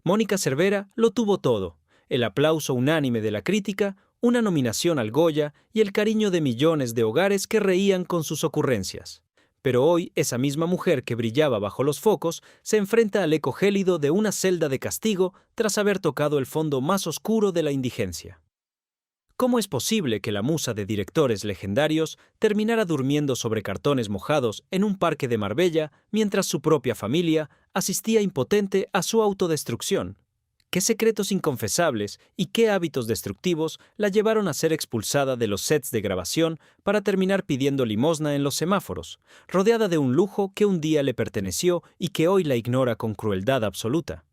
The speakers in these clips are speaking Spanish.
Mónica Cervera lo tuvo todo: el aplauso unánime de la crítica, una nominación al Goya y el cariño de millones de hogares que reían con sus ocurrencias. Pero hoy, esa misma mujer que brillaba bajo los focos se enfrenta al eco gélido de una celda de castigo tras haber tocado el fondo más oscuro de la indigencia. ¿Cómo es posible que la musa de directores legendarios terminara durmiendo sobre cartones mojados en un parque de Marbella mientras su propia familia asistía impotente a su autodestrucción? ¿Qué secretos inconfesables y qué hábitos destructivos la llevaron a ser expulsada de los sets de grabación para terminar pidiendo limosna en los semáforos, rodeada de un lujo que un día le perteneció y que hoy la ignora con crueldad absoluta?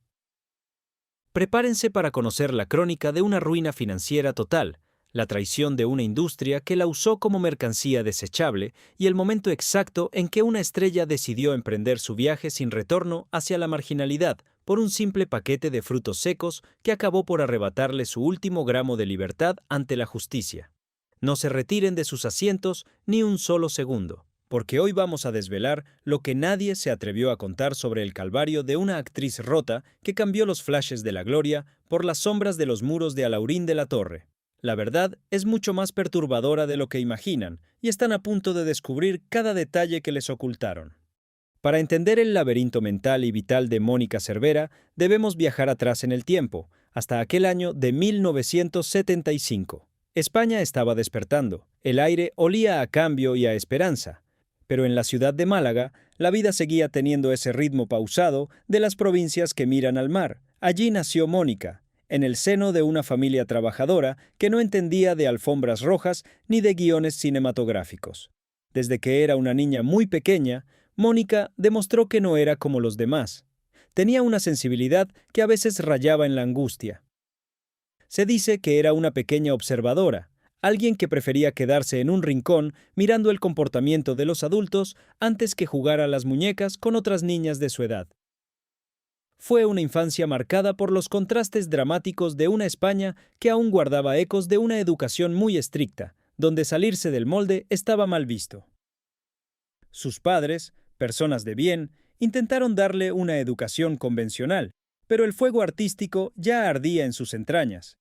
Prepárense para conocer la crónica de una ruina financiera total, la traición de una industria que la usó como mercancía desechable y el momento exacto en que una estrella decidió emprender su viaje sin retorno hacia la marginalidad por un simple paquete de frutos secos que acabó por arrebatarle su último gramo de libertad ante la justicia. No se retiren de sus asientos ni un solo segundo, porque hoy vamos a desvelar lo que nadie se atrevió a contar sobre el calvario de una actriz rota que cambió los flashes de la gloria por las sombras de los muros de Alaurín de la Torre. La verdad es mucho más perturbadora de lo que imaginan y están a punto de descubrir cada detalle que les ocultaron. Para entender el laberinto mental y vital de Mónica Cervera, debemos viajar atrás en el tiempo, hasta aquel año de 1975. España estaba despertando, el aire olía a cambio y a esperanza, pero en la ciudad de Málaga, la vida seguía teniendo ese ritmo pausado de las provincias que miran al mar. Allí nació Mónica, en el seno de una familia trabajadora que no entendía de alfombras rojas ni de guiones cinematográficos. Desde que era una niña muy pequeña, Mónica demostró que no era como los demás. Tenía una sensibilidad que a veces rayaba en la angustia. Se dice que era una pequeña observadora, alguien que prefería quedarse en un rincón mirando el comportamiento de los adultos antes que jugar a las muñecas con otras niñas de su edad. Fue una infancia marcada por los contrastes dramáticos de una España que aún guardaba ecos de una educación muy estricta, donde salirse del molde estaba mal visto. Sus padres, personas de bien, intentaron darle una educación convencional, pero el fuego artístico ya ardía en sus entrañas.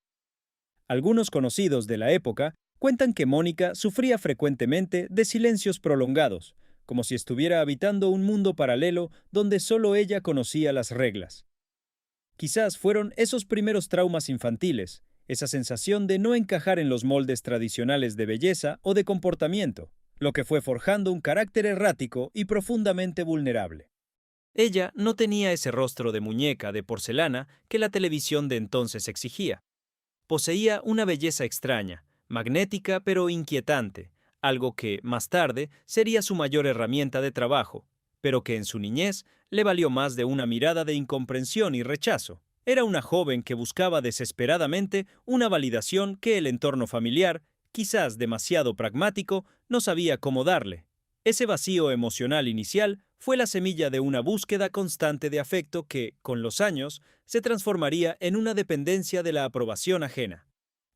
Algunos conocidos de la época cuentan que Mónica sufría frecuentemente de silencios prolongados, como si estuviera habitando un mundo paralelo donde solo ella conocía las reglas. Quizás fueron esos primeros traumas infantiles, esa sensación de no encajar en los moldes tradicionales de belleza o de comportamiento, lo que fue forjando un carácter errático y profundamente vulnerable. Ella no tenía ese rostro de muñeca de porcelana que la televisión de entonces exigía. Poseía una belleza extraña, magnética pero inquietante, algo que, más tarde, sería su mayor herramienta de trabajo, pero que en su niñez le valió más de una mirada de incomprensión y rechazo. Era una joven que buscaba desesperadamente una validación que el entorno familiar, quizás demasiado pragmático, no sabía cómo darle. Ese vacío emocional inicial fue la semilla de una búsqueda constante de afecto que, con los años, se transformaría en una dependencia de la aprobación ajena.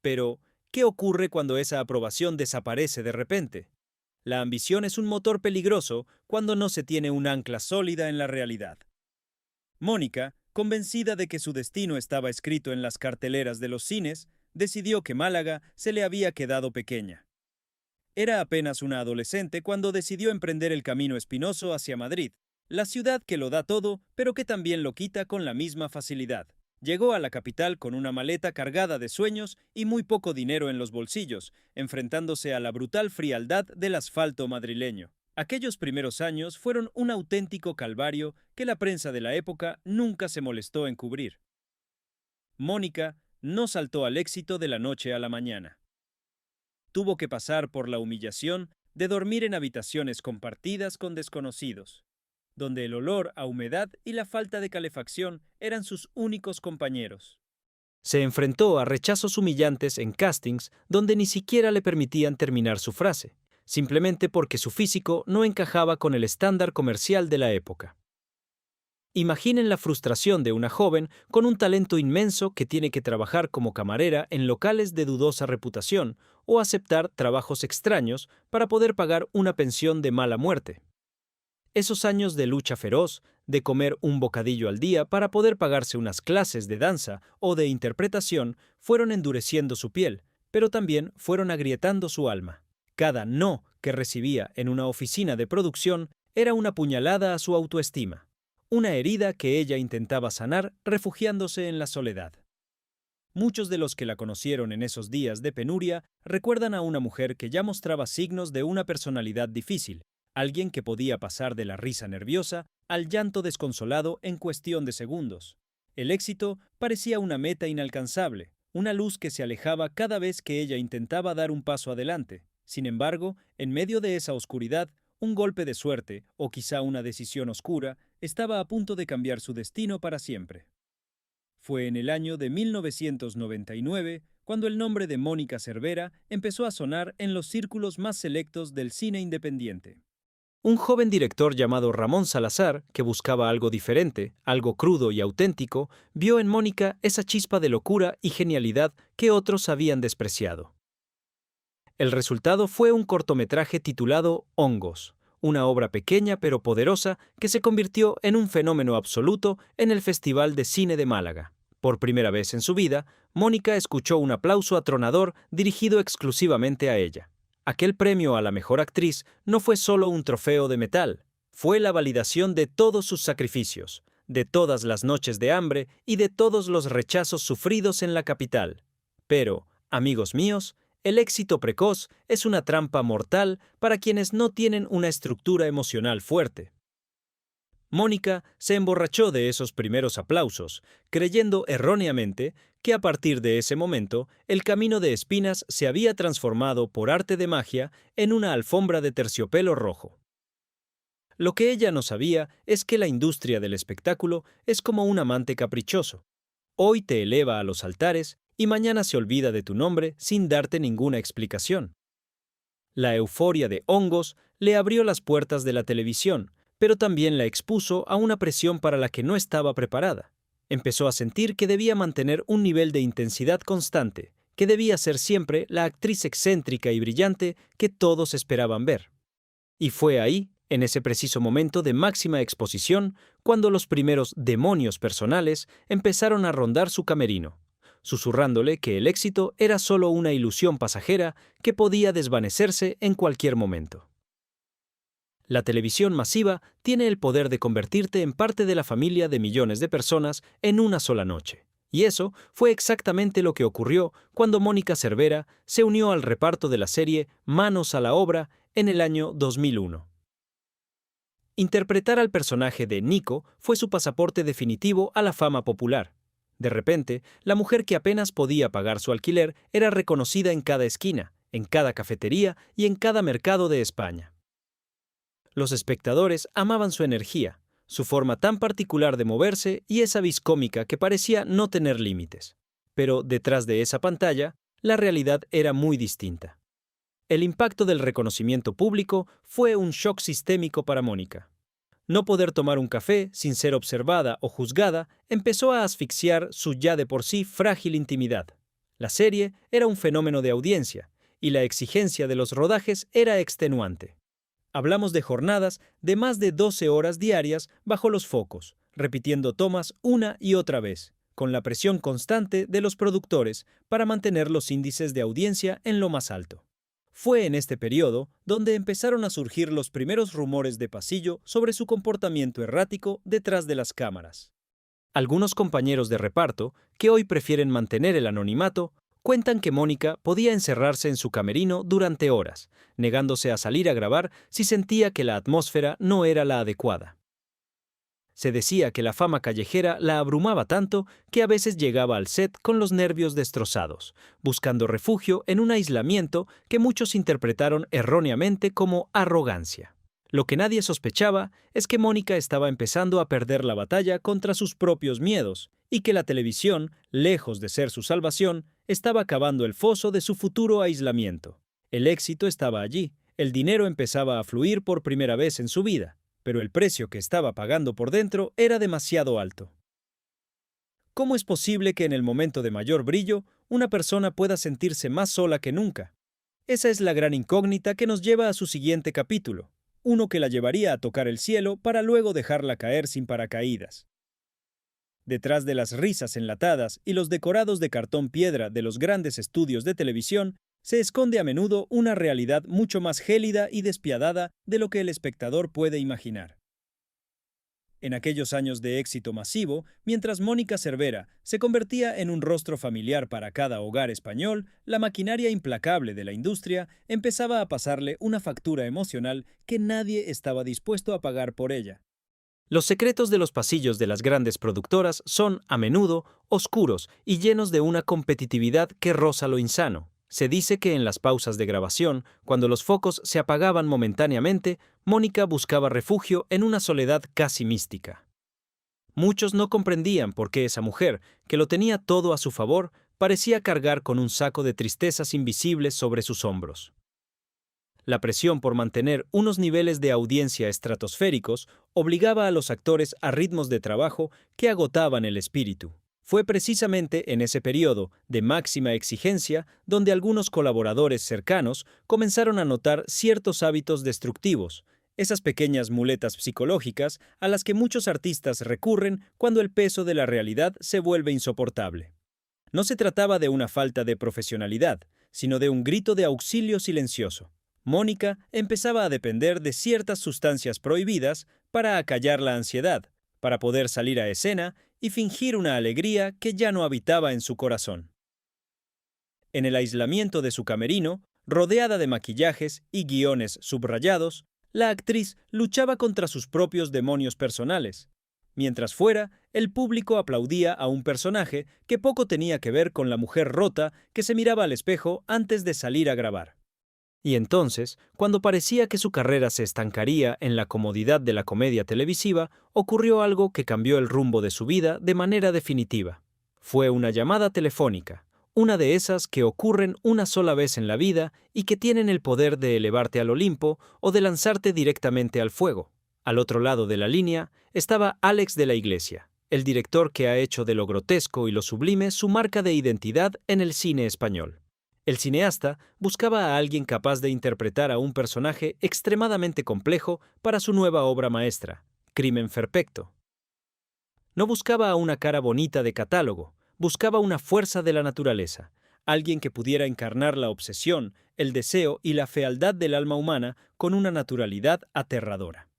Pero, ¿qué ocurre cuando esa aprobación desaparece de repente? La ambición es un motor peligroso cuando no se tiene un ancla sólida en la realidad. Mónica, convencida de que su destino estaba escrito en las carteleras de los cines, decidió que Málaga se le había quedado pequeña. Era apenas una adolescente cuando decidió emprender el camino espinoso hacia Madrid, la ciudad que lo da todo, pero que también lo quita con la misma facilidad. Llegó a la capital con una maleta cargada de sueños y muy poco dinero en los bolsillos, enfrentándose a la brutal frialdad del asfalto madrileño. Aquellos primeros años fueron un auténtico calvario que la prensa de la época nunca se molestó en cubrir. Mónica no saltó al éxito de la noche a la mañana. Tuvo que pasar por la humillación de dormir en habitaciones compartidas con desconocidos, donde el olor a humedad y la falta de calefacción eran sus únicos compañeros. Se enfrentó a rechazos humillantes en castings donde ni siquiera le permitían terminar su frase, simplemente porque su físico no encajaba con el estándar comercial de la época. Imaginen la frustración de una joven con un talento inmenso que tiene que trabajar como camarera en locales de dudosa reputación o aceptar trabajos extraños para poder pagar una pensión de mala muerte. Esos años de lucha feroz, de comer un bocadillo al día para poder pagarse unas clases de danza o de interpretación, fueron endureciendo su piel, pero también fueron agrietando su alma. Cada no que recibía en una oficina de producción era una puñalada a su autoestima, una herida que ella intentaba sanar refugiándose en la soledad. Muchos de los que la conocieron en esos días de penuria recuerdan a una mujer que ya mostraba signos de una personalidad difícil, alguien que podía pasar de la risa nerviosa al llanto desconsolado en cuestión de segundos. El éxito parecía una meta inalcanzable, una luz que se alejaba cada vez que ella intentaba dar un paso adelante. Sin embargo, en medio de esa oscuridad, un golpe de suerte, o quizá una decisión oscura, estaba a punto de cambiar su destino para siempre. Fue en el año de 1999 cuando el nombre de Mónica Cervera empezó a sonar en los círculos más selectos del cine independiente. Un joven director llamado Ramón Salazar, que buscaba algo diferente, algo crudo y auténtico, vio en Mónica esa chispa de locura y genialidad que otros habían despreciado. El resultado fue un cortometraje titulado Hongos, una obra pequeña pero poderosa que se convirtió en un fenómeno absoluto en el Festival de Cine de Málaga. Por primera vez en su vida, Mónica escuchó un aplauso atronador dirigido exclusivamente a ella. Aquel premio a la mejor actriz no fue solo un trofeo de metal, fue la validación de todos sus sacrificios, de todas las noches de hambre y de todos los rechazos sufridos en la capital. Pero, amigos míos, el éxito precoz es una trampa mortal para quienes no tienen una estructura emocional fuerte. Mónica se emborrachó de esos primeros aplausos, creyendo erróneamente que a partir de ese momento el camino de espinas se había transformado por arte de magia en una alfombra de terciopelo rojo. Lo que ella no sabía es que la industria del espectáculo es como un amante caprichoso. Hoy te eleva a los altares y mañana se olvida de tu nombre sin darte ninguna explicación. La euforia de Hongos le abrió las puertas de la televisión, pero también la expuso a una presión para la que no estaba preparada. Empezó a sentir que debía mantener un nivel de intensidad constante, que debía ser siempre la actriz excéntrica y brillante que todos esperaban ver. Y fue ahí, en ese preciso momento de máxima exposición, cuando los primeros demonios personales empezaron a rondar su camerino, susurrándole que el éxito era solo una ilusión pasajera que podía desvanecerse en cualquier momento. La televisión masiva tiene el poder de convertirte en parte de la familia de millones de personas en una sola noche. Y eso fue exactamente lo que ocurrió cuando Mónica Cervera se unió al reparto de la serie Manos a la obra en el año 2001. Interpretar al personaje de Nico fue su pasaporte definitivo a la fama popular. De repente, la mujer que apenas podía pagar su alquiler era reconocida en cada esquina, en cada cafetería y en cada mercado de España. Los espectadores amaban su energía, su forma tan particular de moverse y esa vis cómica que parecía no tener límites. Pero detrás de esa pantalla, la realidad era muy distinta. El impacto del reconocimiento público fue un shock sistémico para Mónica. No poder tomar un café sin ser observada o juzgada empezó a asfixiar su ya de por sí frágil intimidad. La serie era un fenómeno de audiencia, y la exigencia de los rodajes era extenuante. Hablamos de jornadas de más de 12 horas diarias bajo los focos, repitiendo tomas una y otra vez, con la presión constante de los productores para mantener los índices de audiencia en lo más alto. Fue en este periodo donde empezaron a surgir los primeros rumores de pasillo sobre su comportamiento errático detrás de las cámaras. Algunos compañeros de reparto, que hoy prefieren mantener el anonimato, cuentan que Mónica podía encerrarse en su camerino durante horas, negándose a salir a grabar si sentía que la atmósfera no era la adecuada. Se decía que la fama callejera la abrumaba tanto que a veces llegaba al set con los nervios destrozados, buscando refugio en un aislamiento que muchos interpretaron erróneamente como arrogancia. Lo que nadie sospechaba es que Mónica estaba empezando a perder la batalla contra sus propios miedos y que la televisión, lejos de ser su salvación, estaba cavando el foso de su futuro aislamiento. El éxito estaba allí, el dinero empezaba a fluir por primera vez en su vida, pero el precio que estaba pagando por dentro era demasiado alto. ¿Cómo es posible que en el momento de mayor brillo una persona pueda sentirse más sola que nunca? Esa es la gran incógnita que nos lleva a su siguiente capítulo, uno que la llevaría a tocar el cielo para luego dejarla caer sin paracaídas. Detrás de las risas enlatadas y los decorados de cartón piedra de los grandes estudios de televisión, se esconde a menudo una realidad mucho más gélida y despiadada de lo que el espectador puede imaginar. En aquellos años de éxito masivo, mientras Mónica Cervera se convertía en un rostro familiar para cada hogar español, la maquinaria implacable de la industria empezaba a pasarle una factura emocional que nadie estaba dispuesto a pagar por ella. Los secretos de los pasillos de las grandes productoras son, a menudo, oscuros y llenos de una competitividad que roza lo insano. Se dice que en las pausas de grabación, cuando los focos se apagaban momentáneamente, Mónica buscaba refugio en una soledad casi mística. Muchos no comprendían por qué esa mujer, que lo tenía todo a su favor, parecía cargar con un saco de tristezas invisibles sobre sus hombros. La presión por mantener unos niveles de audiencia estratosféricos obligaba a los actores a ritmos de trabajo que agotaban el espíritu. Fue precisamente en ese periodo de máxima exigencia donde algunos colaboradores cercanos comenzaron a notar ciertos hábitos destructivos, esas pequeñas muletas psicológicas a las que muchos artistas recurren cuando el peso de la realidad se vuelve insoportable. No se trataba de una falta de profesionalidad, sino de un grito de auxilio silencioso. Mónica empezaba a depender de ciertas sustancias prohibidas para acallar la ansiedad, para poder salir a escena y fingir una alegría que ya no habitaba en su corazón. En el aislamiento de su camerino, rodeada de maquillajes y guiones subrayados, la actriz luchaba contra sus propios demonios personales. Mientras fuera, el público aplaudía a un personaje que poco tenía que ver con la mujer rota que se miraba al espejo antes de salir a grabar. Y entonces, cuando parecía que su carrera se estancaría en la comodidad de la comedia televisiva, ocurrió algo que cambió el rumbo de su vida de manera definitiva. Fue una llamada telefónica, una de esas que ocurren una sola vez en la vida y que tienen el poder de elevarte al Olimpo o de lanzarte directamente al fuego. Al otro lado de la línea estaba Alex de la Iglesia, el director que ha hecho de lo grotesco y lo sublime su marca de identidad en el cine español. El cineasta buscaba a alguien capaz de interpretar a un personaje extremadamente complejo para su nueva obra maestra, Crimen Perfecto. No buscaba a una cara bonita de catálogo, buscaba una fuerza de la naturaleza, alguien que pudiera encarnar la obsesión, el deseo y la fealdad del alma humana con una naturalidad aterradora.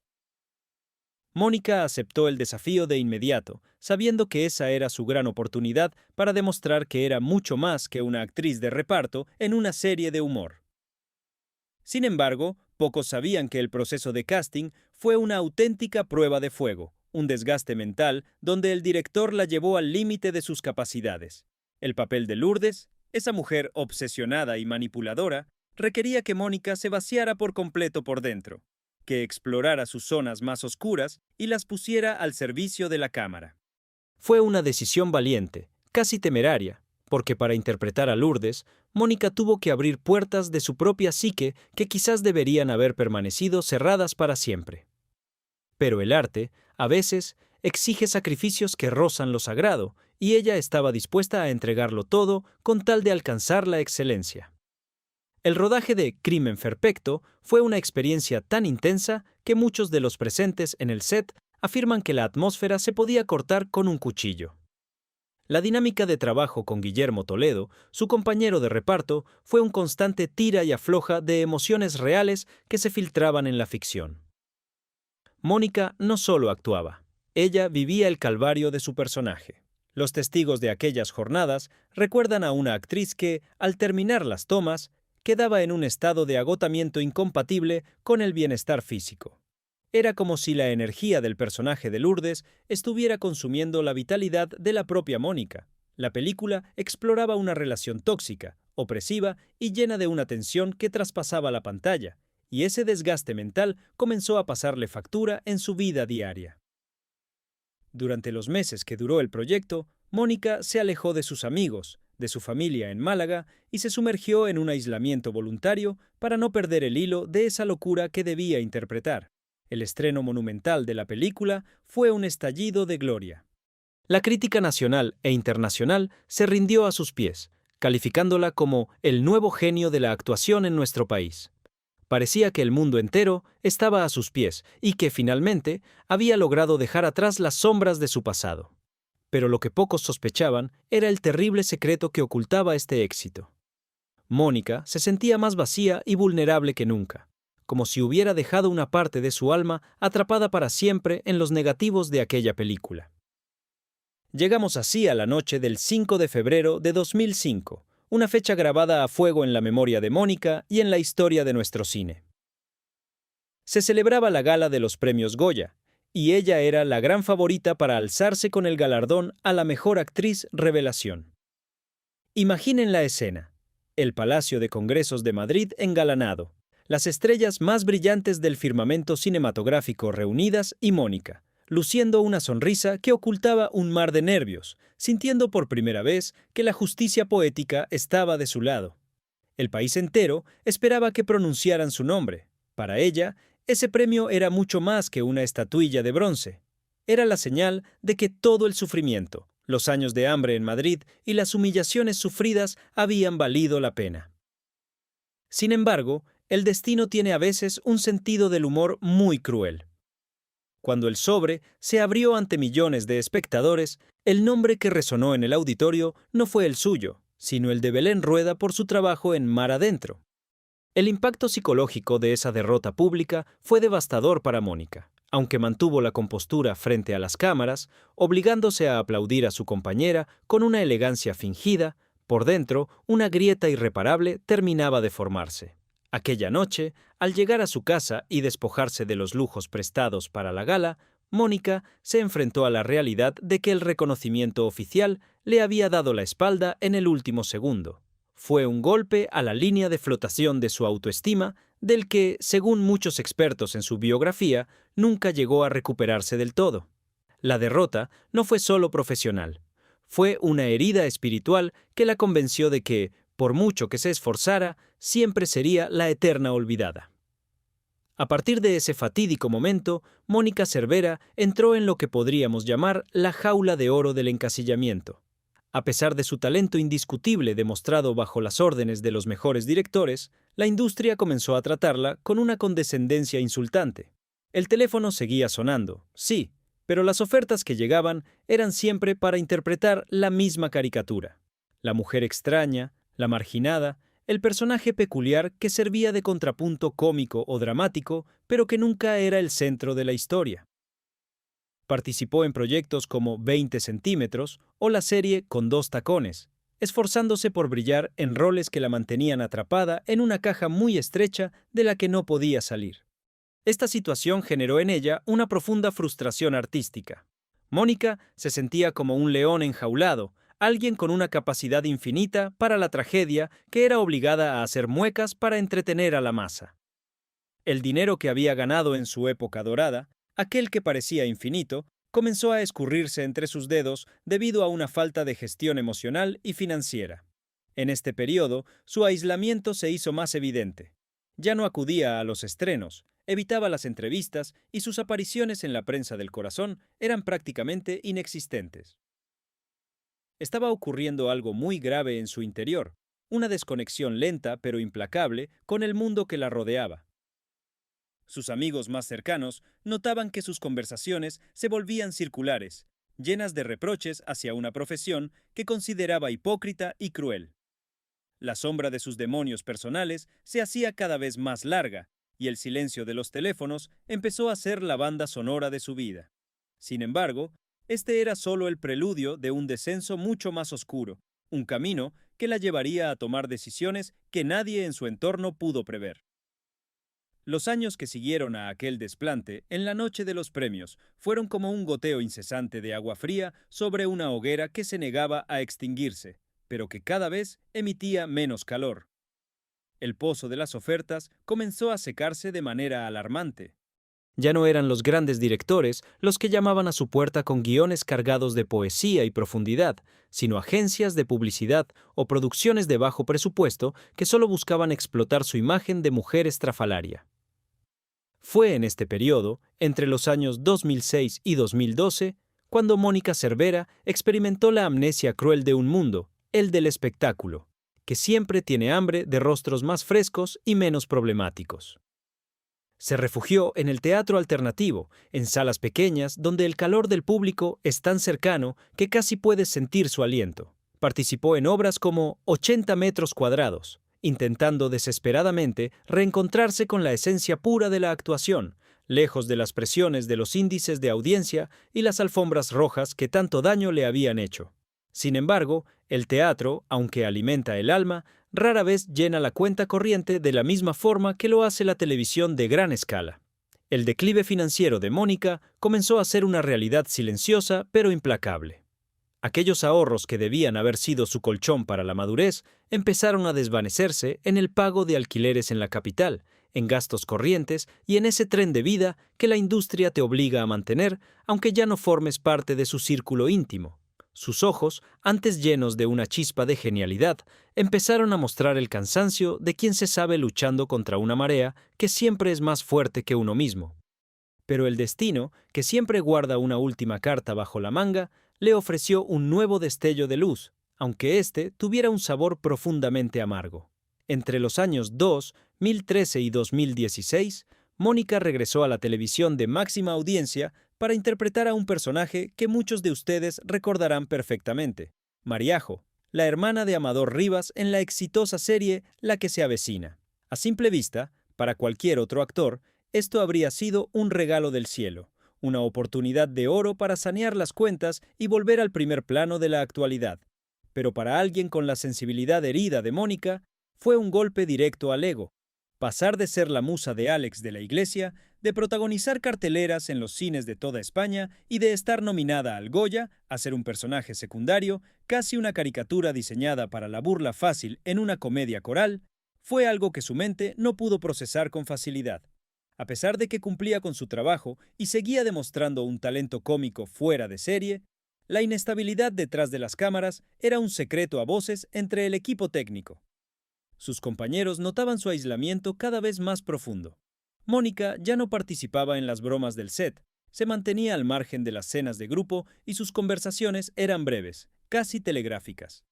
Mónica aceptó el desafío de inmediato, sabiendo que esa era su gran oportunidad para demostrar que era mucho más que una actriz de reparto en una serie de humor. Sin embargo, pocos sabían que el proceso de casting fue una auténtica prueba de fuego, un desgaste mental donde el director la llevó al límite de sus capacidades. El papel de Lourdes, esa mujer obsesionada y manipuladora, requería que Mónica se vaciara por completo por dentro, que explorara sus zonas más oscuras y las pusiera al servicio de la cámara. Fue una decisión valiente, casi temeraria, porque para interpretar a Lourdes, Mónica tuvo que abrir puertas de su propia psique que quizás deberían haber permanecido cerradas para siempre. Pero el arte, a veces, exige sacrificios que rozan lo sagrado, y ella estaba dispuesta a entregarlo todo con tal de alcanzar la excelencia. El rodaje de Crimen Perfecto fue una experiencia tan intensa que muchos de los presentes en el set afirman que la atmósfera se podía cortar con un cuchillo. La dinámica de trabajo con Guillermo Toledo, su compañero de reparto, fue un constante tira y afloja de emociones reales que se filtraban en la ficción. Mónica no solo actuaba, ella vivía el calvario de su personaje. Los testigos de aquellas jornadas recuerdan a una actriz que, al terminar las tomas, quedaba en un estado de agotamiento incompatible con el bienestar físico. Era como si la energía del personaje de Lourdes estuviera consumiendo la vitalidad de la propia Mónica. La película exploraba una relación tóxica, opresiva y llena de una tensión que traspasaba la pantalla, y ese desgaste mental comenzó a pasarle factura en su vida diaria. Durante los meses que duró el proyecto, Mónica se alejó de sus amigos, de su familia en Málaga y se sumergió en un aislamiento voluntario para no perder el hilo de esa locura que debía interpretar. El estreno monumental de la película fue un estallido de gloria. La crítica nacional e internacional se rindió a sus pies, calificándola como el nuevo genio de la actuación en nuestro país. Parecía que el mundo entero estaba a sus pies y que, finalmente, había logrado dejar atrás las sombras de su pasado. Pero lo que pocos sospechaban era el terrible secreto que ocultaba este éxito. Mónica se sentía más vacía y vulnerable que nunca, como si hubiera dejado una parte de su alma atrapada para siempre en los negativos de aquella película. Llegamos así a la noche del 5 de febrero de 2005, una fecha grabada a fuego en la memoria de Mónica y en la historia de nuestro cine. Se celebraba la gala de los premios Goya, y ella era la gran favorita para alzarse con el galardón a la mejor actriz revelación. Imaginen la escena: el Palacio de Congresos de Madrid engalanado, las estrellas más brillantes del firmamento cinematográfico reunidas y Mónica, luciendo una sonrisa que ocultaba un mar de nervios, sintiendo por primera vez que la justicia poética estaba de su lado. El país entero esperaba que pronunciaran su nombre. Para ella, ese premio era mucho más que una estatuilla de bronce. Era la señal de que todo el sufrimiento, los años de hambre en Madrid y las humillaciones sufridas habían valido la pena. Sin embargo, el destino tiene a veces un sentido del humor muy cruel. Cuando el sobre se abrió ante millones de espectadores, el nombre que resonó en el auditorio no fue el suyo, sino el de Belén Rueda por su trabajo en Mar Adentro. El impacto psicológico de esa derrota pública fue devastador para Mónica, aunque mantuvo la compostura frente a las cámaras, obligándose a aplaudir a su compañera con una elegancia fingida. Por dentro, una grieta irreparable terminaba de formarse. Aquella noche, al llegar a su casa y despojarse de los lujos prestados para la gala, Mónica se enfrentó a la realidad de que el reconocimiento oficial le había dado la espalda en el último segundo. Fue un golpe a la línea de flotación de su autoestima, del que, según muchos expertos en su biografía, nunca llegó a recuperarse del todo. La derrota no fue solo profesional. Fue una herida espiritual que la convenció de que, por mucho que se esforzara, siempre sería la eterna olvidada. A partir de ese fatídico momento, Mónica Cervera entró en lo que podríamos llamar la jaula de oro del encasillamiento. A pesar de su talento indiscutible demostrado bajo las órdenes de los mejores directores, la industria comenzó a tratarla con una condescendencia insultante. El teléfono seguía sonando, sí, pero las ofertas que llegaban eran siempre para interpretar la misma caricatura. La mujer extraña, la marginada, el personaje peculiar que servía de contrapunto cómico o dramático, pero que nunca era el centro de la historia. Participó en proyectos como 20 centímetros o la serie Con dos tacones, esforzándose por brillar en roles que la mantenían atrapada en una caja muy estrecha de la que no podía salir. Esta situación generó en ella una profunda frustración artística. Mónica se sentía como un león enjaulado, alguien con una capacidad infinita para la tragedia que era obligada a hacer muecas para entretener a la masa. El dinero que había ganado en su época dorada, aquel que parecía infinito, comenzó a escurrirse entre sus dedos debido a una falta de gestión emocional y financiera. En este periodo, su aislamiento se hizo más evidente. Ya no acudía a los estrenos, evitaba las entrevistas y sus apariciones en la prensa del corazón eran prácticamente inexistentes. Estaba ocurriendo algo muy grave en su interior, una desconexión lenta pero implacable con el mundo que la rodeaba. Sus amigos más cercanos notaban que sus conversaciones se volvían circulares, llenas de reproches hacia una profesión que consideraba hipócrita y cruel. La sombra de sus demonios personales se hacía cada vez más larga, y el silencio de los teléfonos empezó a ser la banda sonora de su vida. Sin embargo, este era solo el preludio de un descenso mucho más oscuro, un camino que la llevaría a tomar decisiones que nadie en su entorno pudo prever. Los años que siguieron a aquel desplante, en la noche de los premios, fueron como un goteo incesante de agua fría sobre una hoguera que se negaba a extinguirse, pero que cada vez emitía menos calor. El pozo de las ofertas comenzó a secarse de manera alarmante. Ya no eran los grandes directores los que llamaban a su puerta con guiones cargados de poesía y profundidad, sino agencias de publicidad o producciones de bajo presupuesto que solo buscaban explotar su imagen de mujer estrafalaria. Fue en este periodo, entre los años 2006 y 2012, cuando Mónica Cervera experimentó la amnesia cruel de un mundo, el del espectáculo, que siempre tiene hambre de rostros más frescos y menos problemáticos. Se refugió en el teatro alternativo, en salas pequeñas donde el calor del público es tan cercano que casi puedes sentir su aliento. Participó en obras como 80 metros cuadrados, intentando desesperadamente reencontrarse con la esencia pura de la actuación, lejos de las presiones de los índices de audiencia y las alfombras rojas que tanto daño le habían hecho. Sin embargo, el teatro, aunque alimenta el alma, rara vez llena la cuenta corriente de la misma forma que lo hace la televisión de gran escala. El declive financiero de Mónica comenzó a ser una realidad silenciosa pero implacable. Aquellos ahorros que debían haber sido su colchón para la madurez empezaron a desvanecerse en el pago de alquileres en la capital, en gastos corrientes y en ese tren de vida que la industria te obliga a mantener, aunque ya no formes parte de su círculo íntimo. Sus ojos, antes llenos de una chispa de genialidad, empezaron a mostrar el cansancio de quien se sabe luchando contra una marea que siempre es más fuerte que uno mismo. Pero el destino, que siempre guarda una última carta bajo la manga, le ofreció un nuevo destello de luz, aunque éste tuviera un sabor profundamente amargo. Entre los años 2013 y 2016, Mónica regresó a la televisión de máxima audiencia para interpretar a un personaje que muchos de ustedes recordarán perfectamente, Mariajo, la hermana de Amador Rivas en la exitosa serie La que se avecina. A simple vista, para cualquier otro actor, esto habría sido un regalo del cielo, una oportunidad de oro para sanear las cuentas y volver al primer plano de la actualidad. Pero para alguien con la sensibilidad herida de Mónica, fue un golpe directo al ego. Pasar de ser la musa de Alex de la Iglesia, de protagonizar carteleras en los cines de toda España y de estar nominada al Goya, a ser un personaje secundario, casi una caricatura diseñada para la burla fácil en una comedia coral, fue algo que su mente no pudo procesar con facilidad. A pesar de que cumplía con su trabajo y seguía demostrando un talento cómico fuera de serie, la inestabilidad detrás de las cámaras era un secreto a voces entre el equipo técnico. Sus compañeros notaban su aislamiento cada vez más profundo. Mónica ya no participaba en las bromas del set, se mantenía al margen de las cenas de grupo y sus conversaciones eran breves, casi telegráficas.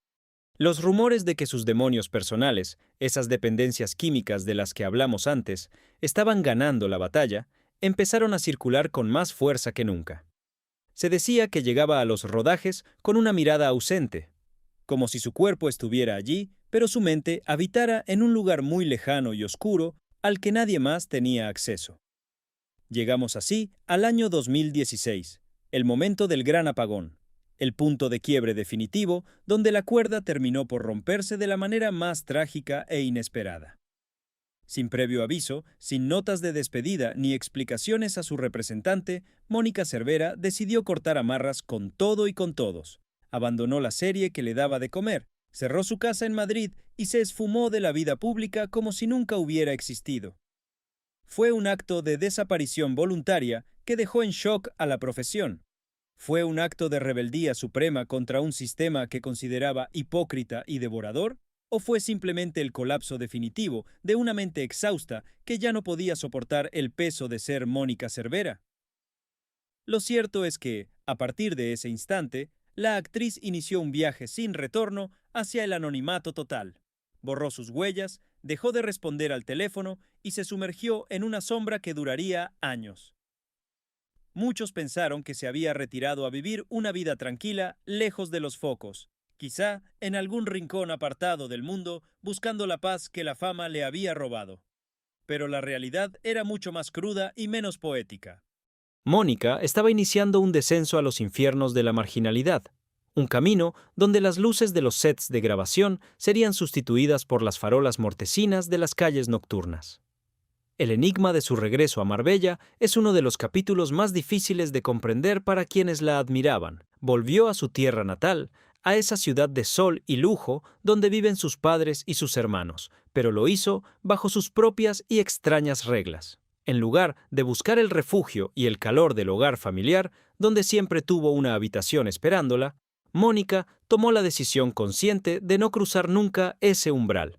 Los rumores de que sus demonios personales, esas dependencias químicas de las que hablamos antes, estaban ganando la batalla, empezaron a circular con más fuerza que nunca. Se decía que llegaba a los rodajes con una mirada ausente, como si su cuerpo estuviera allí, pero su mente habitara en un lugar muy lejano y oscuro al que nadie más tenía acceso. Llegamos así al año 2016, el momento del gran apagón, el punto de quiebre definitivo donde la cuerda terminó por romperse de la manera más trágica e inesperada. Sin previo aviso, sin notas de despedida ni explicaciones a su representante, Mónica Cervera decidió cortar amarras con todo y con todos. Abandonó la serie que le daba de comer, cerró su casa en Madrid y se esfumó de la vida pública como si nunca hubiera existido. Fue un acto de desaparición voluntaria que dejó en shock a la profesión. ¿Fue un acto de rebeldía suprema contra un sistema que consideraba hipócrita y devorador? ¿O fue simplemente el colapso definitivo de una mente exhausta que ya no podía soportar el peso de ser Mónica Cervera? Lo cierto es que, a partir de ese instante, la actriz inició un viaje sin retorno hacia el anonimato total. Borró sus huellas, dejó de responder al teléfono y se sumergió en una sombra que duraría años. Muchos pensaron que se había retirado a vivir una vida tranquila, lejos de los focos, quizá en algún rincón apartado del mundo, buscando la paz que la fama le había robado. Pero la realidad era mucho más cruda y menos poética. Mónica estaba iniciando un descenso a los infiernos de la marginalidad, un camino donde las luces de los sets de grabación serían sustituidas por las farolas mortecinas de las calles nocturnas. El enigma de su regreso a Marbella es uno de los capítulos más difíciles de comprender para quienes la admiraban. Volvió a su tierra natal, a esa ciudad de sol y lujo donde viven sus padres y sus hermanos, pero lo hizo bajo sus propias y extrañas reglas. En lugar de buscar el refugio y el calor del hogar familiar, donde siempre tuvo una habitación esperándola, Mónica tomó la decisión consciente de no cruzar nunca ese umbral.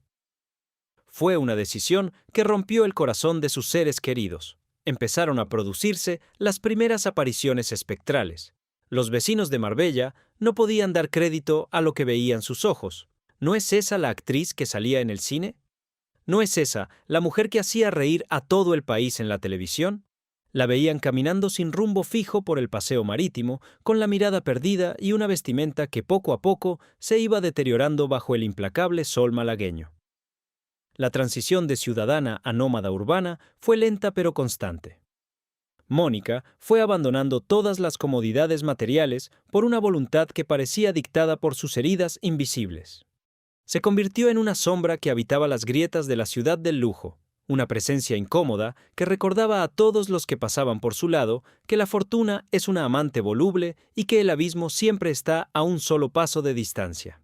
Fue una decisión que rompió el corazón de sus seres queridos. Empezaron a producirse las primeras apariciones espectrales. Los vecinos de Marbella no podían dar crédito a lo que veían sus ojos. ¿No es esa la actriz que salía en el cine? ¿No es esa la mujer que hacía reír a todo el país en la televisión? La veían caminando sin rumbo fijo por el paseo marítimo, con la mirada perdida y una vestimenta que poco a poco se iba deteriorando bajo el implacable sol malagueño. La transición de ciudadana a nómada urbana fue lenta pero constante. Mónica fue abandonando todas las comodidades materiales por una voluntad que parecía dictada por sus heridas invisibles. Se convirtió en una sombra que habitaba las grietas de la ciudad del lujo, una presencia incómoda que recordaba a todos los que pasaban por su lado que la fortuna es una amante voluble y que el abismo siempre está a un solo paso de distancia.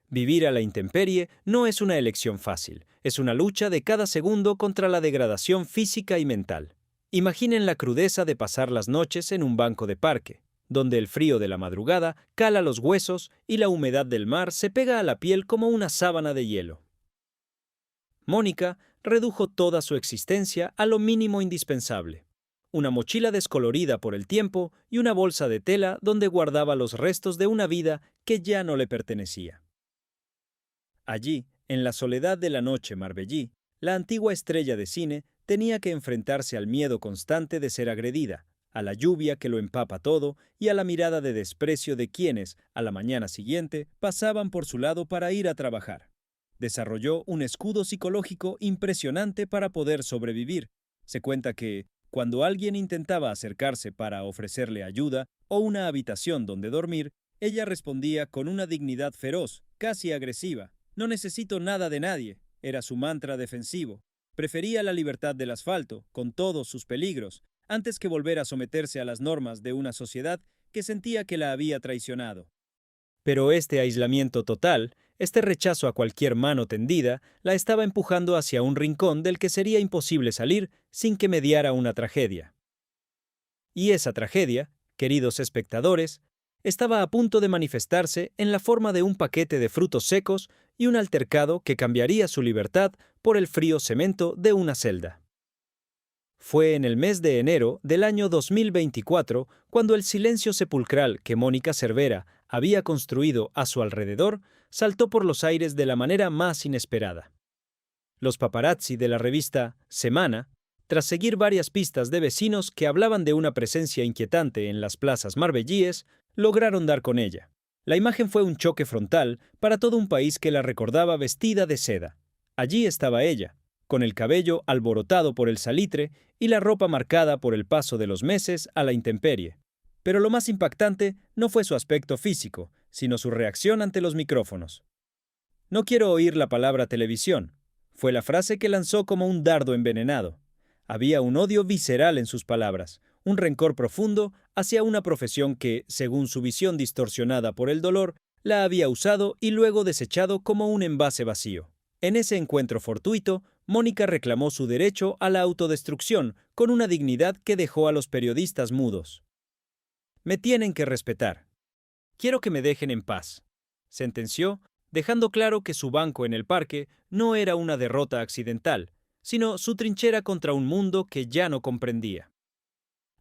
Vivir a la intemperie no es una elección fácil, es una lucha de cada segundo contra la degradación física y mental. Imaginen la crudeza de pasar las noches en un banco de parque, donde el frío de la madrugada cala los huesos y la humedad del mar se pega a la piel como una sábana de hielo. Mónica redujo toda su existencia a lo mínimo indispensable: una mochila descolorida por el tiempo y una bolsa de tela donde guardaba los restos de una vida que ya no le pertenecía. Allí, en la soledad de la noche marbellí, la antigua estrella de cine tenía que enfrentarse al miedo constante de ser agredida, a la lluvia que lo empapa todo y a la mirada de desprecio de quienes, a la mañana siguiente, pasaban por su lado para ir a trabajar. Desarrolló un escudo psicológico impresionante para poder sobrevivir. Se cuenta que, cuando alguien intentaba acercarse para ofrecerle ayuda o una habitación donde dormir, ella respondía con una dignidad feroz, casi agresiva: «No necesito nada de nadie», era su mantra defensivo. Prefería la libertad del asfalto, con todos sus peligros, antes que volver a someterse a las normas de una sociedad que sentía que la había traicionado. Pero este aislamiento total, este rechazo a cualquier mano tendida, la estaba empujando hacia un rincón del que sería imposible salir sin que mediara una tragedia. Y esa tragedia, queridos espectadores, estaba a punto de manifestarse en la forma de un paquete de frutos secos y un altercado que cambiaría su libertad por el frío cemento de una celda. Fue en el mes de enero del año 2024 cuando el silencio sepulcral que Mónica Cervera había construido a su alrededor saltó por los aires de la manera más inesperada. Los paparazzi de la revista Semana, tras seguir varias pistas de vecinos que hablaban de una presencia inquietante en las plazas marbellíes, lograron dar con ella. La imagen fue un choque frontal para todo un país que la recordaba vestida de seda. Allí estaba ella, con el cabello alborotado por el salitre y la ropa marcada por el paso de los meses a la intemperie. Pero lo más impactante no fue su aspecto físico, sino su reacción ante los micrófonos. «No quiero oír la palabra televisión», fue la frase que lanzó como un dardo envenenado. Había un odio visceral en sus palabras, un rencor profundo hacia una profesión que, según su visión distorsionada por el dolor, la había usado y luego desechado como un envase vacío. En ese encuentro fortuito, Mónica reclamó su derecho a la autodestrucción con una dignidad que dejó a los periodistas mudos. «Me tienen que respetar. Quiero que me dejen en paz», sentenció, dejando claro que su banco en el parque no era una derrota accidental, sino su trinchera contra un mundo que ya no comprendía.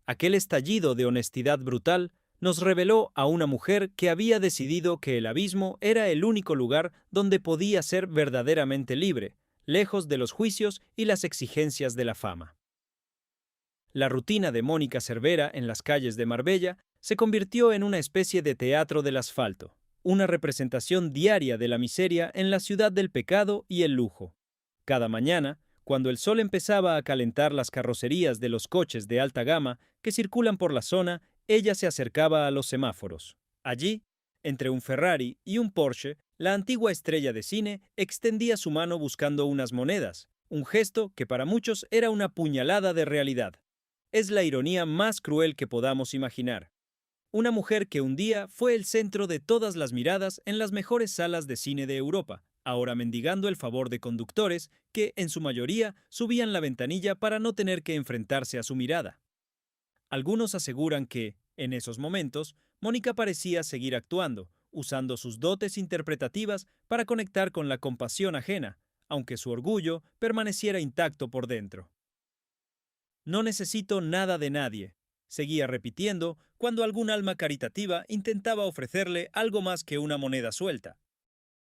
Aquel estallido de honestidad brutal nos reveló a una mujer que había decidido que el abismo era el único lugar donde podía ser verdaderamente libre, lejos de los juicios y las exigencias de la fama. La rutina de Mónica Cervera en las calles de Marbella se convirtió en una especie de teatro del asfalto, una representación diaria de la miseria en la ciudad del pecado y el lujo. Cada mañana, cuando el sol empezaba a calentar las carrocerías de los coches de alta gama que circulan por la zona, ella se acercaba a los semáforos. Allí, entre un Ferrari y un Porsche, la antigua estrella de cine extendía su mano buscando unas monedas, un gesto que para muchos era una puñalada de realidad. Es la ironía más cruel que podamos imaginar. Una mujer que un día fue el centro de todas las miradas en las mejores salas de cine de Europa, ahora mendigando el favor de conductores que, en su mayoría, subían la ventanilla para no tener que enfrentarse a su mirada. Algunos aseguran que, en esos momentos, Mónica parecía seguir actuando, usando sus dotes interpretativas para conectar con la compasión ajena, aunque su orgullo permaneciera intacto por dentro. «No necesito nada de nadie», seguía repitiendo cuando algún alma caritativa intentaba ofrecerle algo más que una moneda suelta.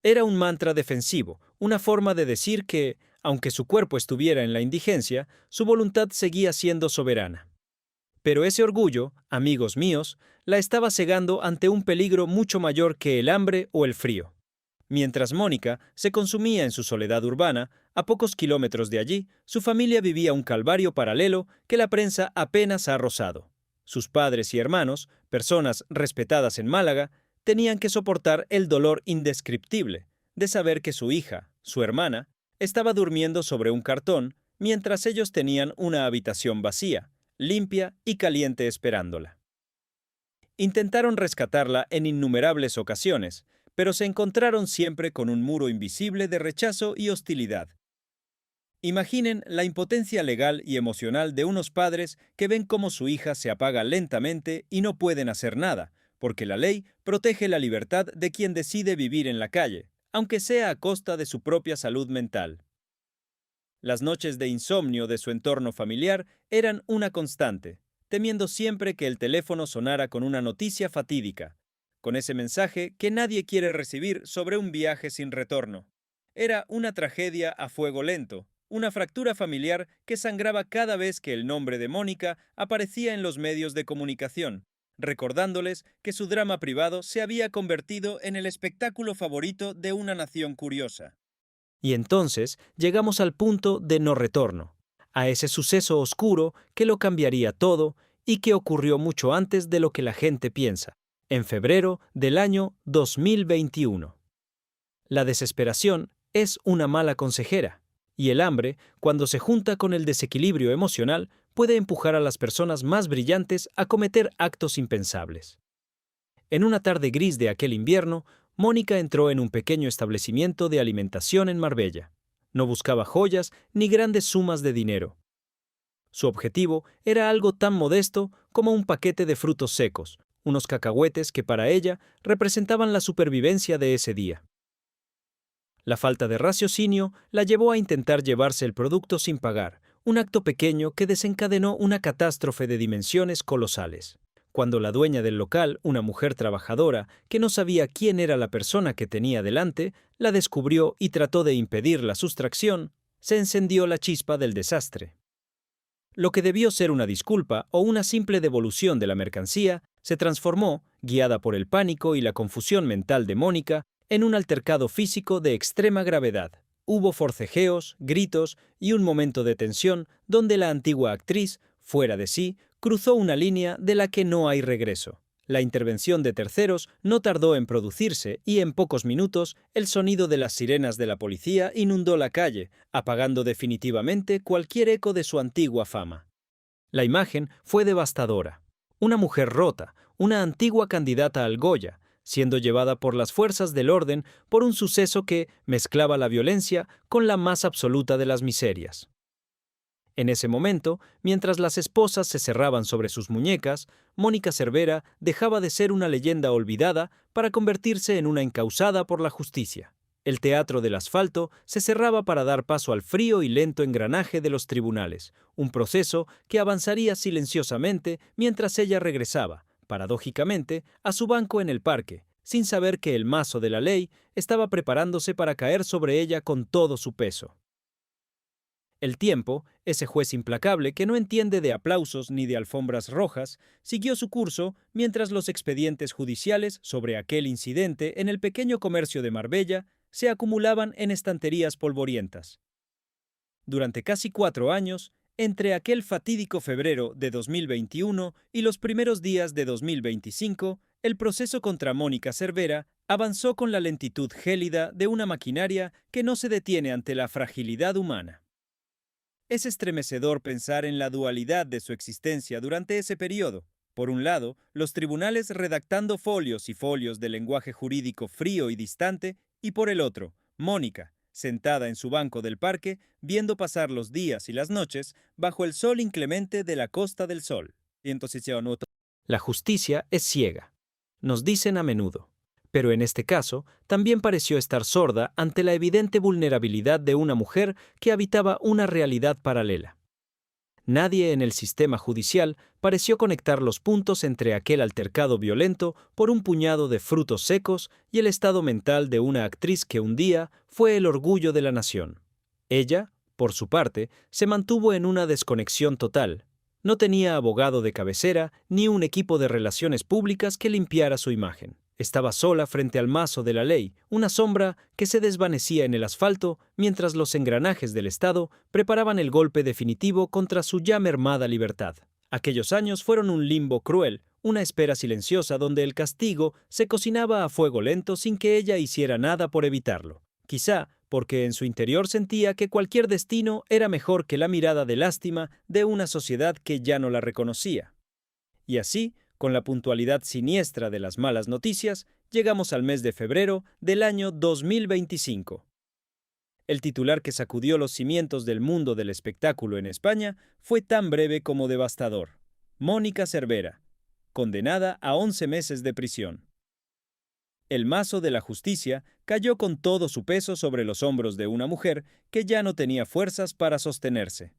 Era un mantra defensivo, una forma de decir que, aunque su cuerpo estuviera en la indigencia, su voluntad seguía siendo soberana. Pero ese orgullo, amigos míos, la estaba cegando ante un peligro mucho mayor que el hambre o el frío. Mientras Mónica se consumía en su soledad urbana, a pocos kilómetros de allí, su familia vivía un calvario paralelo que la prensa apenas ha rozado. Sus padres y hermanos, personas respetadas en Málaga, tenían que soportar el dolor indescriptible de saber que su hija, su hermana, estaba durmiendo sobre un cartón mientras ellos tenían una habitación vacía, limpia y caliente esperándola. Intentaron rescatarla en innumerables ocasiones, pero se encontraron siempre con un muro invisible de rechazo y hostilidad. Imaginen la impotencia legal y emocional de unos padres que ven cómo su hija se apaga lentamente y no pueden hacer nada, porque la ley protege la libertad de quien decide vivir en la calle, aunque sea a costa de su propia salud mental. Las noches de insomnio de su entorno familiar eran una constante, temiendo siempre que el teléfono sonara con una noticia fatídica, con ese mensaje que nadie quiere recibir sobre un viaje sin retorno. Era una tragedia a fuego lento, una fractura familiar que sangraba cada vez que el nombre de Mónica aparecía en los medios de comunicación, recordándoles que su drama privado se había convertido en el espectáculo favorito de una nación curiosa. Y entonces llegamos al punto de no retorno, a ese suceso oscuro que lo cambiaría todo y que ocurrió mucho antes de lo que la gente piensa, en febrero del año 2021. La desesperación es una mala consejera, y el hambre, cuando se junta con el desequilibrio emocional, puede empujar a las personas más brillantes a cometer actos impensables. En una tarde gris de aquel invierno, Mónica entró en un pequeño establecimiento de alimentación en Marbella. No buscaba joyas ni grandes sumas de dinero. Su objetivo era algo tan modesto como un paquete de frutos secos, unos cacahuetes que para ella representaban la supervivencia de ese día. La falta de raciocinio la llevó a intentar llevarse el producto sin pagar, un acto pequeño que desencadenó una catástrofe de dimensiones colosales. Cuando la dueña del local, una mujer trabajadora que no sabía quién era la persona que tenía delante, la descubrió y trató de impedir la sustracción, se encendió la chispa del desastre. Lo que debió ser una disculpa o una simple devolución de la mercancía se transformó, guiada por el pánico y la confusión mental de Mónica, en un altercado físico de extrema gravedad. Hubo forcejeos, gritos y un momento de tensión donde la antigua actriz, fuera de sí, cruzó una línea de la que no hay regreso. La intervención de terceros no tardó en producirse y en pocos minutos el sonido de las sirenas de la policía inundó la calle, apagando definitivamente cualquier eco de su antigua fama. La imagen fue devastadora. Una mujer rota, una antigua candidata al Goya, siendo llevada por las fuerzas del orden por un suceso que mezclaba la violencia con la más absoluta de las miserias. En ese momento, mientras las esposas se cerraban sobre sus muñecas, Mónica Cervera dejaba de ser una leyenda olvidada para convertirse en una encausada por la justicia. El teatro del asfalto se cerraba para dar paso al frío y lento engranaje de los tribunales, un proceso que avanzaría silenciosamente mientras ella regresaba, paradójicamente, a su banco en el parque, sin saber que el mazo de la ley estaba preparándose para caer sobre ella con todo su peso. El tiempo, ese juez implacable que no entiende de aplausos ni de alfombras rojas, siguió su curso mientras los expedientes judiciales sobre aquel incidente en el pequeño comercio de Marbella se acumulaban en estanterías polvorientas. Durante casi 4 años, entre aquel fatídico febrero de 2021 y los primeros días de 2025, el proceso contra Mónica Cervera avanzó con la lentitud gélida de una maquinaria que no se detiene ante la fragilidad humana. Es estremecedor pensar en la dualidad de su existencia durante ese periodo. Por un lado, los tribunales redactando folios y folios de lenguaje jurídico frío y distante, y por el otro, Mónica, sentada en su banco del parque, viendo pasar los días y las noches bajo el sol inclemente de la Costa del Sol. La justicia es ciega, nos dicen a menudo. Pero en este caso, también pareció estar sorda ante la evidente vulnerabilidad de una mujer que habitaba una realidad paralela. Nadie en el sistema judicial pareció conectar los puntos entre aquel altercado violento por un puñado de frutos secos y el estado mental de una actriz que un día fue el orgullo de la nación. Ella, por su parte, se mantuvo en una desconexión total. No tenía abogado de cabecera ni un equipo de relaciones públicas que limpiara su imagen. Estaba sola frente al mazo de la ley, una sombra que se desvanecía en el asfalto mientras los engranajes del Estado preparaban el golpe definitivo contra su ya mermada libertad. Aquellos años fueron un limbo cruel, una espera silenciosa donde el castigo se cocinaba a fuego lento sin que ella hiciera nada por evitarlo. Quizá porque en su interior sentía que cualquier destino era mejor que la mirada de lástima de una sociedad que ya no la reconocía. Y así, con la puntualidad siniestra de las malas noticias, llegamos al mes de febrero del año 2025. El titular que sacudió los cimientos del mundo del espectáculo en España fue tan breve como devastador. Mónica Cervera, condenada a 11 meses de prisión. El mazo de la justicia cayó con todo su peso sobre los hombros de una mujer que ya no tenía fuerzas para sostenerse.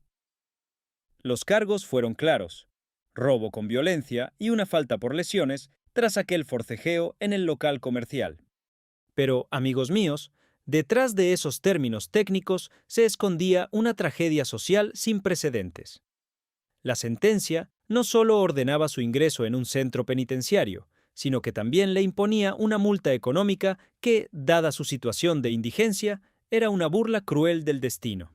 Los cargos fueron claros: robo con violencia y una falta por lesiones tras aquel forcejeo en el local comercial. Pero, amigos míos, detrás de esos términos técnicos se escondía una tragedia social sin precedentes. La sentencia no solo ordenaba su ingreso en un centro penitenciario, sino que también le imponía una multa económica que, dada su situación de indigencia, era una burla cruel del destino.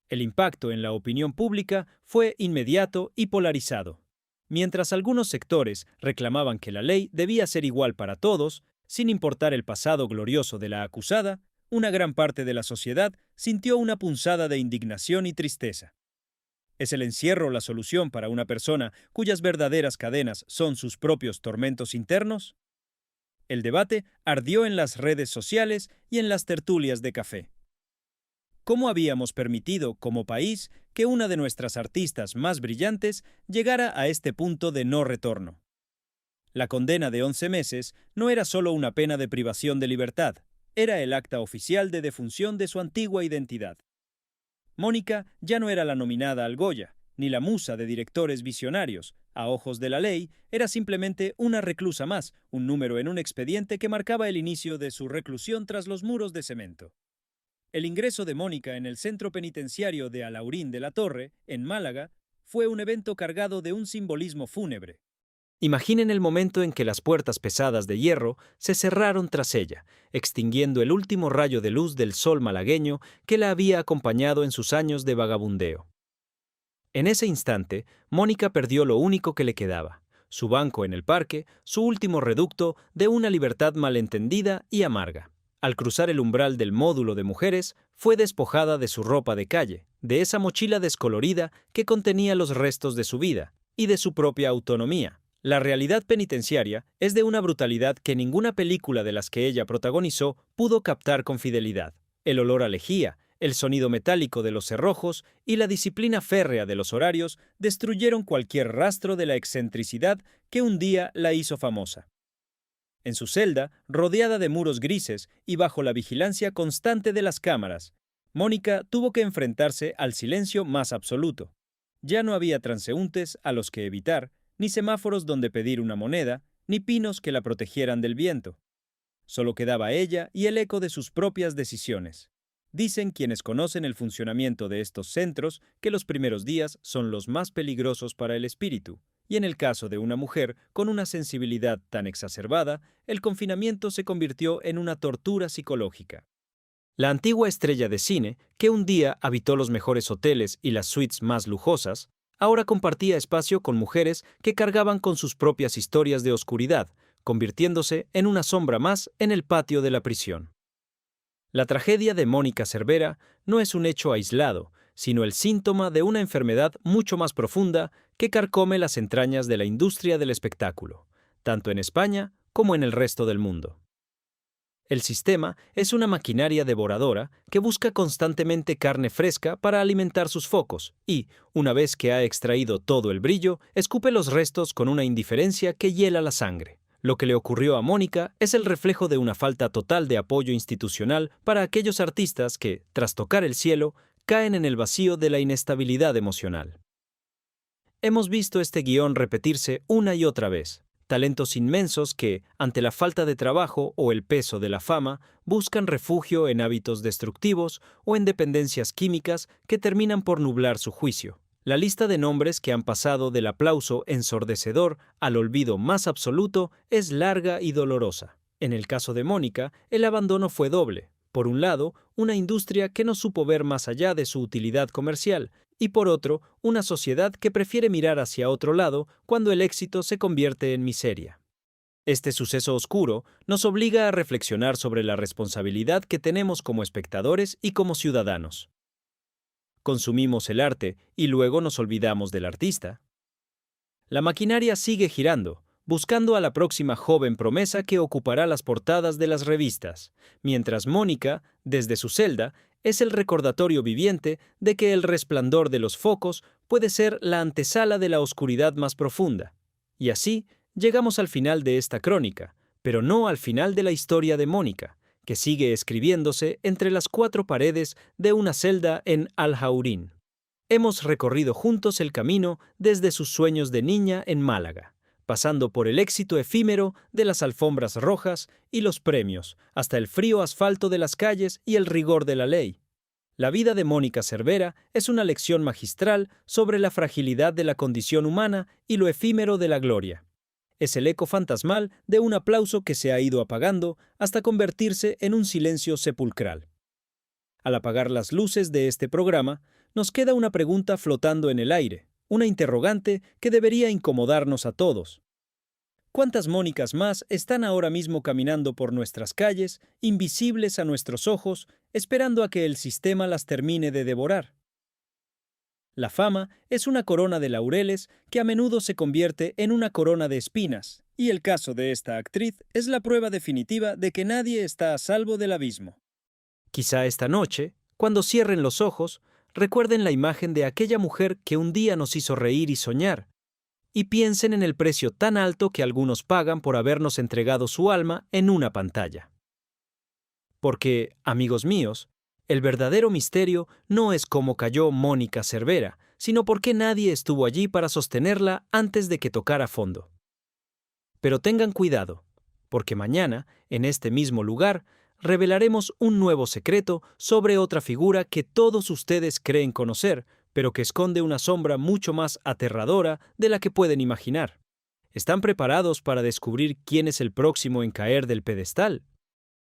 El impacto en la opinión pública fue inmediato y polarizado. Mientras algunos sectores reclamaban que la ley debía ser igual para todos, sin importar el pasado glorioso de la acusada, una gran parte de la sociedad sintió una punzada de indignación y tristeza. ¿Es el encierro la solución para una persona cuyas verdaderas cadenas son sus propios tormentos internos? El debate ardió en las redes sociales y en las tertulias de café. ¿Cómo habíamos permitido, como país, que una de nuestras artistas más brillantes llegara a este punto de no retorno? La condena de 11 meses no era solo una pena de privación de libertad, era el acta oficial de defunción de su antigua identidad. Mónica ya no era la nominada al Goya, ni la musa de directores visionarios. A ojos de la ley, era simplemente una reclusa más, un número en un expediente que marcaba el inicio de su reclusión tras los muros de cemento. El ingreso de Mónica en el centro penitenciario de Alhaurín de la Torre, en Málaga, fue un evento cargado de un simbolismo fúnebre. Imaginen el momento en que las puertas pesadas de hierro se cerraron tras ella, extinguiendo el último rayo de luz del sol malagueño que la había acompañado en sus años de vagabundeo. En ese instante, Mónica perdió lo único que le quedaba: su banco en el parque, su último reducto de una libertad malentendida y amarga. Al cruzar el umbral del módulo de mujeres, fue despojada de su ropa de calle, de esa mochila descolorida que contenía los restos de su vida y de su propia autonomía. La realidad penitenciaria es de una brutalidad que ninguna película de las que ella protagonizó pudo captar con fidelidad. El olor a lejía, el sonido metálico de los cerrojos y la disciplina férrea de los horarios destruyeron cualquier rastro de la excentricidad que un día la hizo famosa. En su celda, rodeada de muros grises y bajo la vigilancia constante de las cámaras, Mónica tuvo que enfrentarse al silencio más absoluto. Ya no había transeúntes a los que evitar, ni semáforos donde pedir una moneda, ni pinos que la protegieran del viento. Solo quedaba ella y el eco de sus propias decisiones. Dicen quienes conocen el funcionamiento de estos centros que los primeros días son los más peligrosos para el espíritu, y en el caso de una mujer con una sensibilidad tan exacerbada, el confinamiento se convirtió en una tortura psicológica. La antigua estrella de cine, que un día habitó los mejores hoteles y las suites más lujosas, ahora compartía espacio con mujeres que cargaban con sus propias historias de oscuridad, convirtiéndose en una sombra más en el patio de la prisión. La tragedia de Mónica Cervera no es un hecho aislado, sino el síntoma de una enfermedad mucho más profunda que carcome las entrañas de la industria del espectáculo, tanto en España como en el resto del mundo. El sistema es una maquinaria devoradora que busca constantemente carne fresca para alimentar sus focos y, una vez que ha extraído todo el brillo, escupe los restos con una indiferencia que hiela la sangre. Lo que le ocurrió a Mónica es el reflejo de una falta total de apoyo institucional para aquellos artistas que, tras tocar el cielo, caen en el vacío de la inestabilidad emocional. Hemos visto este guión repetirse una y otra vez. Talentos inmensos que, ante la falta de trabajo o el peso de la fama, buscan refugio en hábitos destructivos o en dependencias químicas que terminan por nublar su juicio. La lista de nombres que han pasado del aplauso ensordecedor al olvido más absoluto es larga y dolorosa. En el caso de Mónica, el abandono fue doble. Por un lado, una industria que no supo ver más allá de su utilidad comercial, y por otro, una sociedad que prefiere mirar hacia otro lado cuando el éxito se convierte en miseria. Este suceso oscuro nos obliga a reflexionar sobre la responsabilidad que tenemos como espectadores y como ciudadanos. Consumimos el arte y luego nos olvidamos del artista. La maquinaria sigue girando, buscando a la próxima joven promesa que ocupará las portadas de las revistas, mientras Mónica, desde su celda, es el recordatorio viviente de que el resplandor de los focos puede ser la antesala de la oscuridad más profunda. Y así, llegamos al final de esta crónica, pero no al final de la historia de Mónica, que sigue escribiéndose entre las cuatro paredes de una celda en Al-Jaurín. Hemos recorrido juntos el camino desde sus sueños de niña en Málaga, pasando por el éxito efímero de las alfombras rojas y los premios, hasta el frío asfalto de las calles y el rigor de la ley. La vida de Mónica Cervera es una lección magistral sobre la fragilidad de la condición humana y lo efímero de la gloria. Es el eco fantasmal de un aplauso que se ha ido apagando hasta convertirse en un silencio sepulcral. Al apagar las luces de este programa, nos queda una pregunta flotando en el aire, una interrogante que debería incomodarnos a todos. ¿Cuántas Mónicas más están ahora mismo caminando por nuestras calles, invisibles a nuestros ojos, esperando a que el sistema las termine de devorar? La fama es una corona de laureles que a menudo se convierte en una corona de espinas, y el caso de esta actriz es la prueba definitiva de que nadie está a salvo del abismo. Quizá esta noche, cuando cierren los ojos, recuerden la imagen de aquella mujer que un día nos hizo reír y soñar, y piensen en el precio tan alto que algunos pagan por habernos entregado su alma en una pantalla. Porque, amigos míos, el verdadero misterio no es cómo cayó Mónica Cervera, sino por qué nadie estuvo allí para sostenerla antes de que tocara fondo. Pero tengan cuidado, porque mañana, en este mismo lugar, revelaremos un nuevo secreto sobre otra figura que todos ustedes creen conocer, pero que esconde una sombra mucho más aterradora de la que pueden imaginar. ¿Están preparados para descubrir quién es el próximo en caer del pedestal?